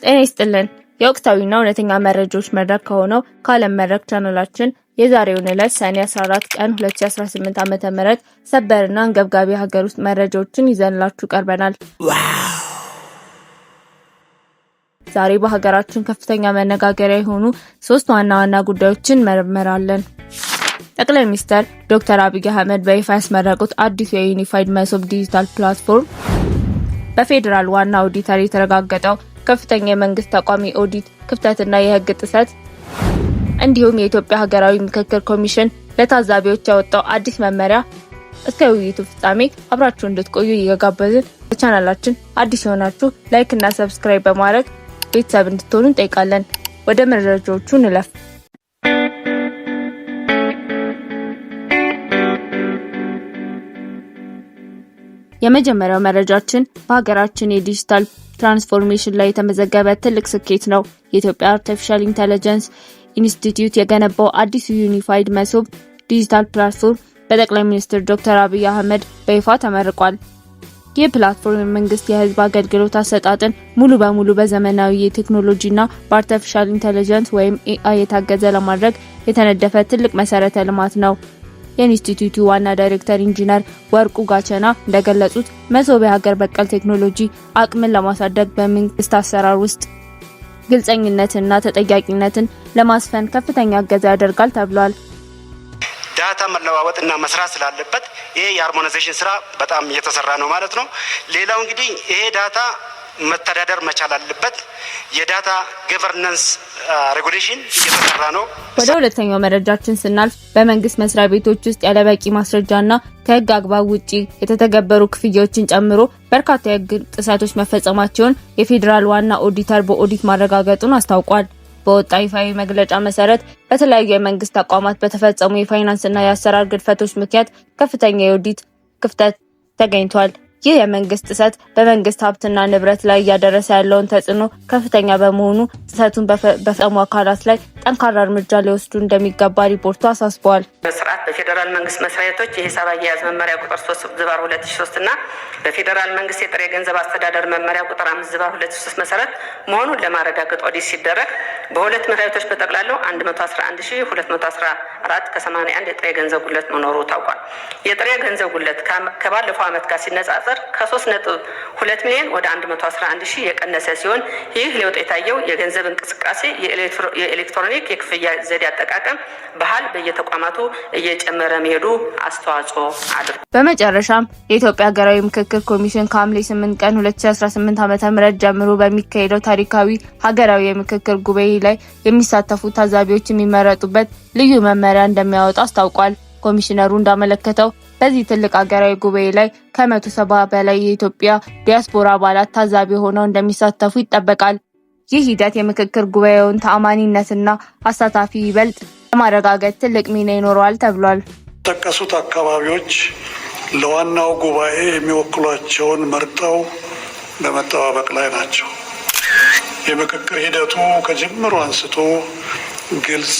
ጤና ይስጥልን። የወቅታዊና እውነተኛ መረጃዎች መድረክ ከሆነው ከዓለም መድረክ ቻናላችን የዛሬውን ዕለት ሰኔ 14 ቀን 2018 ዓ.ም ሰበርና አንገብጋቢ ሀገር ውስጥ መረጃዎችን ይዘንላችሁ ቀርበናል። ዛሬ በሀገራችን ከፍተኛ መነጋገሪያ የሆኑ 3 ዋና ዋና ጉዳዮችን መርመራለን። ጠቅላይ ሚኒስትር ዶክተር አብይ አህመድ በይፋ ያስመረቁት አዲሱ የዩኒፋይድ መሶብ ዲጂታል ፕላትፎርም በፌዴራል ዋና ኦዲተር የተረጋገጠው ከፍተኛ የመንግስት ተቋም ኦዲት ክፍተትና የህግ ጥሰት እንዲሁም የኢትዮጵያ ሀገራዊ ምክክር ኮሚሽን ለታዛቢዎች ያወጣው አዲስ መመሪያ እስከ ውይይቱ ፍጻሜ አብራችሁ እንድትቆዩ እየጋበዝን በቻናላችን አዲስ የሆናችሁ ላይክ እና ሰብስክራይብ በማድረግ ቤተሰብ እንድትሆኑ እንጠይቃለን። ወደ መረጃዎቹ እንለፍ። የመጀመሪያው መረጃችን በሀገራችን የዲጂታል ትራንስፎርሜሽን ላይ የተመዘገበ ትልቅ ስኬት ነው። የኢትዮጵያ አርቲፊሻል ኢንተለጀንስ ኢንስቲትዩት የገነባው አዲሱ ዩኒፋይድ መሶብ ዲጂታል ፕላትፎርም በጠቅላይ ሚኒስትር ዶክተር አብይ አህመድ በይፋ ተመርቋል። ይህ ፕላትፎርም መንግስት የህዝብ አገልግሎት አሰጣጥን ሙሉ በሙሉ በዘመናዊ የቴክኖሎጂና በአርቲፊሻል ኢንተለጀንስ ወይም AI የታገዘ ለማድረግ የተነደፈ ትልቅ መሰረተ ልማት ነው። የኢንስቲትዩቱ ዋና ዳይሬክተር ኢንጂነር ወርቁ ጋቸና እንደገለጹት መሶብ የሀገር በቀል ቴክኖሎጂ አቅምን ለማሳደግ በመንግስት አሰራር ውስጥ ግልጸኝነትና ተጠያቂነትን ለማስፈን ከፍተኛ እገዛ ያደርጋል ተብሏል። ዳታ መለዋወጥና መስራት ስላለበት ይሄ የሃርሞናይዜሽን ስራ በጣም እየተሰራ ነው ማለት ነው። ሌላው እንግዲህ ይሄ ዳታ መተዳደር መቻል አለበት። የዳታ ገቨርናንስ ሬጉሌሽን እየተሰራ ነው። ወደ ሁለተኛው መረጃችን ስናልፍ በመንግስት መስሪያ ቤቶች ውስጥ ያለበቂ ማስረጃና ከህግ አግባብ ውጪ የተተገበሩ ክፍያዎችን ጨምሮ በርካታ የህግ ጥሰቶች መፈጸማቸውን የፌዴራል ዋና ኦዲተር በኦዲት ማረጋገጡን አስታውቋል። በወጣ ይፋዊ መግለጫ መሰረት በተለያዩ የመንግስት ተቋማት በተፈጸሙ የፋይናንስና የአሰራር ግድፈቶች ምክንያት ከፍተኛ የኦዲት ክፍተት ተገኝቷል። ይህ የመንግስት ጥሰት በመንግስት ሀብትና ንብረት ላይ እያደረሰ ያለውን ተጽዕኖ ከፍተኛ በመሆኑ ጥሰቱን በፈጸሙ አካላት ላይ ጠንካራ እርምጃ ሊወስዱ እንደሚገባ ሪፖርቱ አሳስበዋል። በስርዓት በፌዴራል መንግስት መስሪያ ቤቶች የሂሳብ አያያዝ መመሪያ ቁጥር 3/2003 እና በፌዴራል መንግስት የጥሬ ገንዘብ አስተዳደር መመሪያ ቁጥር 5/2003 መሰረት መሆኑን ለማረጋገጥ ኦዲት ሲደረግ በሁለት መስሪያ ቤቶች በጠቅላላው 111214 ከ81 የጥሬ ገንዘብ ጉድለት መኖሩ ታውቋል። የጥሬ ገንዘብ ጉድለት ከባለፈው ዓመት ጋር ሲነጻጸር ከ3.2 ሚሊዮን ወደ 111 ሺህ የቀነሰ ሲሆን ይህ ለውጥ የታየው የገንዘብ እንቅስቃሴ የኤሌክትሮኒክ የክፍያ ዘዴ አጠቃቀም ባህል በየተቋማቱ እየጨመረ መሄዱ አስተዋጽኦ አድርጓል። በመጨረሻም የኢትዮጵያ ሀገራዊ ምክክር ኮሚሽን ከሐምሌ 8 ቀን 2018 ዓ.ም ጀምሮ በሚካሄደው ታሪካዊ ሀገራዊ የምክክር ጉባኤ ላይ የሚሳተፉ ታዛቢዎች የሚመረጡበት ልዩ መመሪያ እንደሚያወጣ አስታውቋል። ኮሚሽነሩ እንዳመለከተው በዚህ ትልቅ ሀገራዊ ጉባኤ ላይ ከ170 በላይ የኢትዮጵያ ዲያስፖራ አባላት ታዛቢ ሆነው እንደሚሳተፉ ይጠበቃል። ይህ ሂደት የምክክር ጉባኤውን ተአማኒነትና አሳታፊ ይበልጥ ለማረጋገጥ ትልቅ ሚና ይኖረዋል ተብሏል። የተጠቀሱት አካባቢዎች ለዋናው ጉባኤ የሚወክሏቸውን መርጠው በመጠባበቅ ላይ ናቸው። የምክክር ሂደቱ ከጅምሩ አንስቶ ግልጽ፣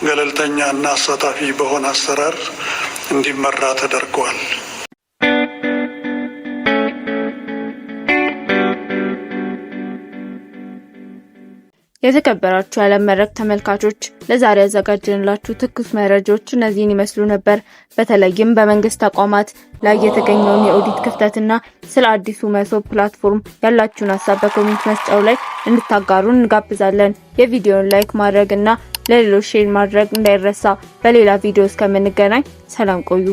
ገለልተኛ እና አሳታፊ በሆነ አሰራር እንዲመራ ተደርጓል። የተከበራችሁ የዓለም መድረክ ተመልካቾች ለዛሬ ያዘጋጀንላችሁ ትኩስ መረጃዎች እነዚህን ይመስሉ ነበር። በተለይም በመንግስት ተቋማት ላይ የተገኘውን የኦዲት ክፍተትና ስለ አዲሱ መሶብ ፕላትፎርም ያላችሁን ሀሳብ በኮሜንት መስጫው ላይ እንድታጋሩን እንጋብዛለን። የቪዲዮውን ላይክ ማድረግና ለሌሎች ሼር ማድረግ እንዳይረሳ። በሌላ ቪዲዮ እስከምንገናኝ ሰላም ቆዩ።